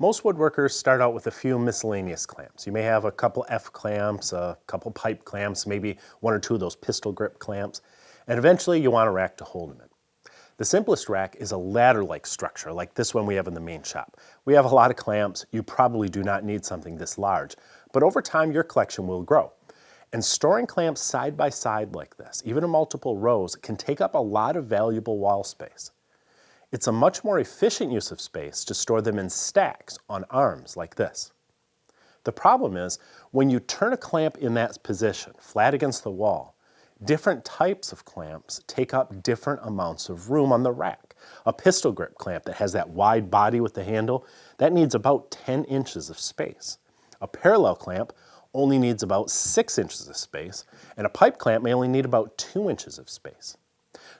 Most woodworkers start out with a few miscellaneous clamps. You may have a couple F clamps, a couple pipe clamps, maybe one or two of those pistol grip clamps, and eventually you want a rack to hold them in. The simplest rack is a ladder-like structure, like this one we have in the main shop. We have a lot of clamps. You probably do not need something this large, but over time your collection will grow. And storing clamps side by side like this, even in multiple rows, can take up a lot of valuable wall space. It's a much more efficient use of space to store them in stacks on arms like this. The problem is, when you turn a clamp in that position, flat against the wall, different types of clamps take up different amounts of room on the rack. A pistol grip clamp that has that wide body with the handle, that needs about 10 inches of space. A parallel clamp only needs about 6 inches of space, and a pipe clamp may only need about 2 inches of space.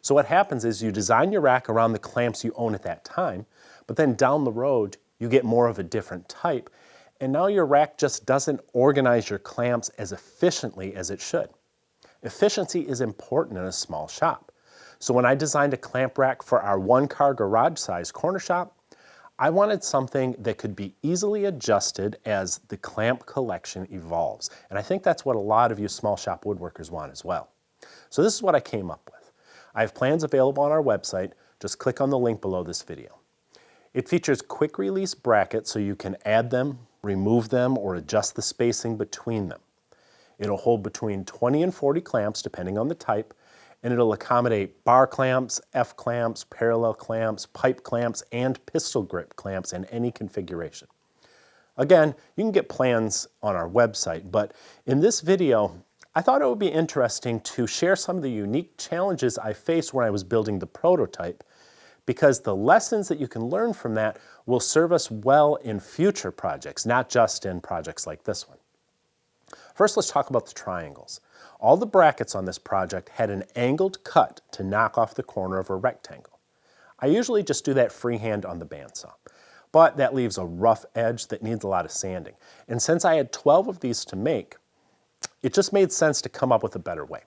So what happens is you design your rack around the clamps you own at that time, but then down the road you get more of a different type, and now your rack just doesn't organize your clamps as efficiently as it should. Efficiency is important in a small shop. So when I designed a clamp rack for our one-car garage-sized corner shop, I wanted something that could be easily adjusted as the clamp collection evolves. And I think that's what a lot of you small shop woodworkers want as well. So this is what I came up with. I have plans available on our website. Just click on the link below this video. It features quick release brackets so you can add them, remove them, or adjust the spacing between them. It'll hold between 20 and 40 clamps depending on the type, and it'll accommodate bar clamps, F clamps, parallel clamps, pipe clamps, and pistol grip clamps in any configuration. Again, you can get plans on our website, but in this video, I thought it would be interesting to share some of the unique challenges I faced when I was building the prototype, because the lessons that you can learn from that will serve us well in future projects, not just in projects like this one. First, let's talk about the triangles. All the brackets on this project had an angled cut to knock off the corner of a rectangle. I usually just do that freehand on the bandsaw, but that leaves a rough edge that needs a lot of sanding. And since I had 12 of these to make, it just made sense to come up with a better way.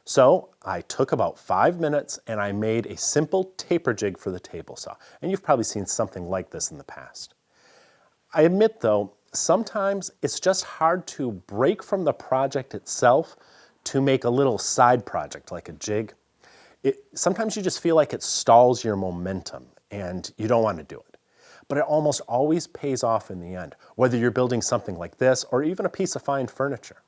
So I took about 5 minutes and I made a simple taper jig for the table saw. And you've probably seen something like this in the past. I admit though, sometimes it's just hard to break from the project itself to make a little side project like a jig. Sometimes you just feel like it stalls your momentum and you don't want to do it. But it almost always pays off in the end, whether you're building something like this or even a piece of fine furniture.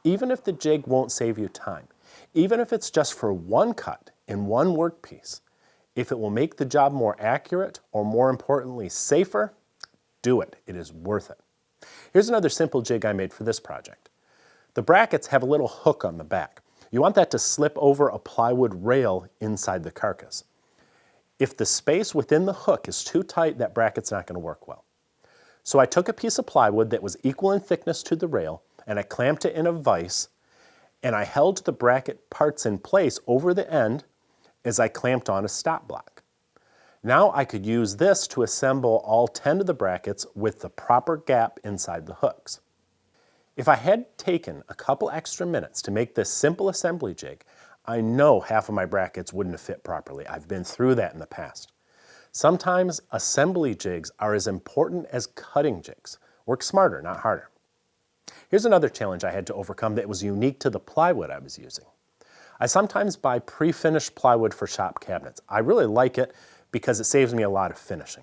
Even if the jig won't save you time, even if it's just for one cut in one workpiece, if it will make the job more accurate or more importantly safer, do it. It is worth it. Here's another simple jig I made for this project. The brackets have a little hook on the back. You want that to slip over a plywood rail inside the carcass. If the space within the hook is too tight, that bracket's not going to work well. So I took a piece of plywood that was equal in thickness to the rail, and I clamped it in a vise, and I held the bracket parts in place over the end as I clamped on a stop block. Now I could use this to assemble all 10 of the brackets with the proper gap inside the hooks. If I had taken a couple extra minutes to make this simple assembly jig, I know half of my brackets wouldn't have fit properly. I've been through that in the past. Sometimes assembly jigs are as important as cutting jigs. Work smarter, not harder. Here's another challenge I had to overcome that was unique to the plywood I was using. I sometimes buy pre-finished plywood for shop cabinets. I really like it because it saves me a lot of finishing.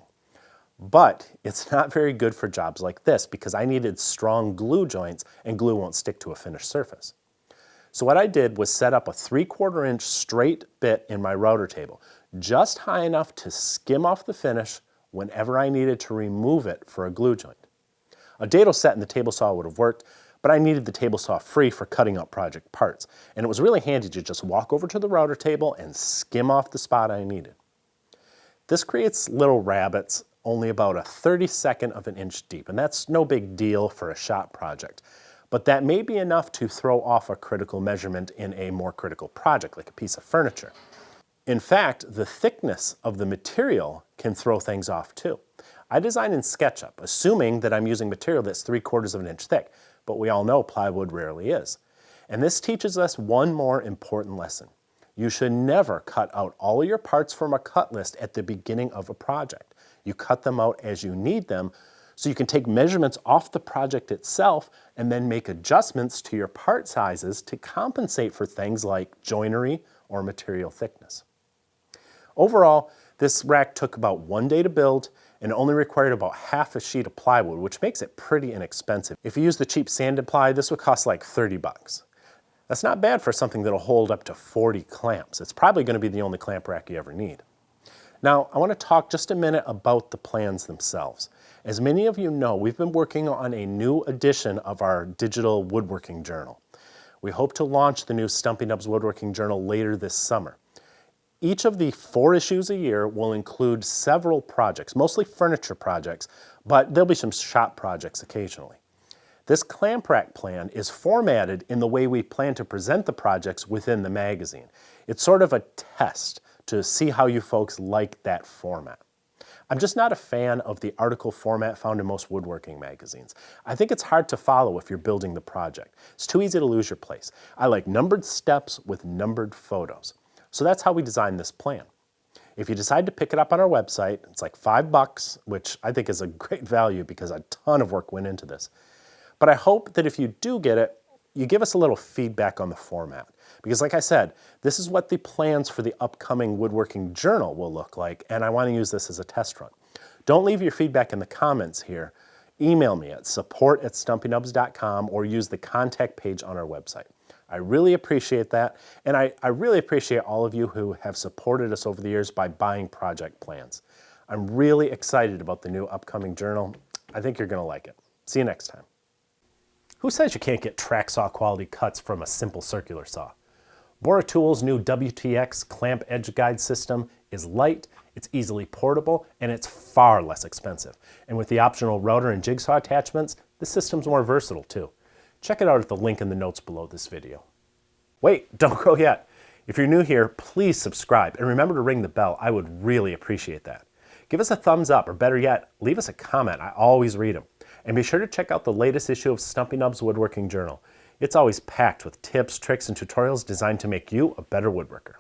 But it's not very good for jobs like this because I needed strong glue joints and glue won't stick to a finished surface. So what I did was set up a 3/4 inch straight bit in my router table, just high enough to skim off the finish whenever I needed to remove it for a glue joint. A dado set in the table saw would have worked, but I needed the table saw free for cutting out project parts, and it was really handy to just walk over to the router table and skim off the spot I needed. This creates little rabbets only about a 32nd of an inch deep, and that's no big deal for a shop project. But that may be enough to throw off a critical measurement in a more critical project, like a piece of furniture. In fact, the thickness of the material can throw things off too. I design in SketchUp, assuming that I'm using material that's 3/4 of an inch thick, but we all know plywood rarely is. And this teaches us one more important lesson. You should never cut out all of your parts from a cut list at the beginning of a project. You cut them out as you need them so you can take measurements off the project itself and then make adjustments to your part sizes to compensate for things like joinery or material thickness. Overall, this rack took about 1 day to build and only required about half a sheet of plywood, which makes it pretty inexpensive. If you use the cheap sanded ply, this would cost like 30 bucks. That's not bad for something that'll hold up to 40 clamps. It's probably going to be the only clamp rack you ever need. Now, I want to talk just a minute about the plans themselves. As many of you know, we've been working on a new edition of our digital woodworking journal. We hope to launch the new Stumpy Nubs woodworking journal later this summer. Each of the 4 issues a year will include several projects, mostly furniture projects, but there'll be some shop projects occasionally. This clamp rack plan is formatted in the way we plan to present the projects within the magazine. It's sort of a test to see how you folks like that format. I'm just not a fan of the article format found in most woodworking magazines. I think it's hard to follow if you're building the project. It's too easy to lose your place. I like numbered steps with numbered photos. So that's how we designed this plan. If you decide to pick it up on our website, it's like $5, which I think is a great value because a ton of work went into this. But I hope that if you do get it, you give us a little feedback on the format. Because like I said, this is what the plans for the upcoming woodworking journal will look like, and I want to use this as a test run. Don't leave your feedback in the comments here. Email me at support@stumpynubs.com or use the contact page on our website. I really appreciate that, and I really appreciate all of you who have supported us over the years by buying project plans. I'm really excited about the new upcoming journal. I think you're going to like it. See you next time. Who says you can't get track saw quality cuts from a simple circular saw? Boratool's new WTX clamp edge guide system is light, it's easily portable, and it's far less expensive. And with the optional router and jigsaw attachments, the system's more versatile too. Check it out at the link in the notes below this video. Wait, don't go yet. If you're new here, please subscribe and remember to ring the bell. I would really appreciate that. Give us a thumbs up, or better yet, leave us a comment. I always read them. And be sure to check out the latest issue of Stumpy Nubs Woodworking Journal. It's always packed with tips, tricks, and tutorials designed to make you a better woodworker.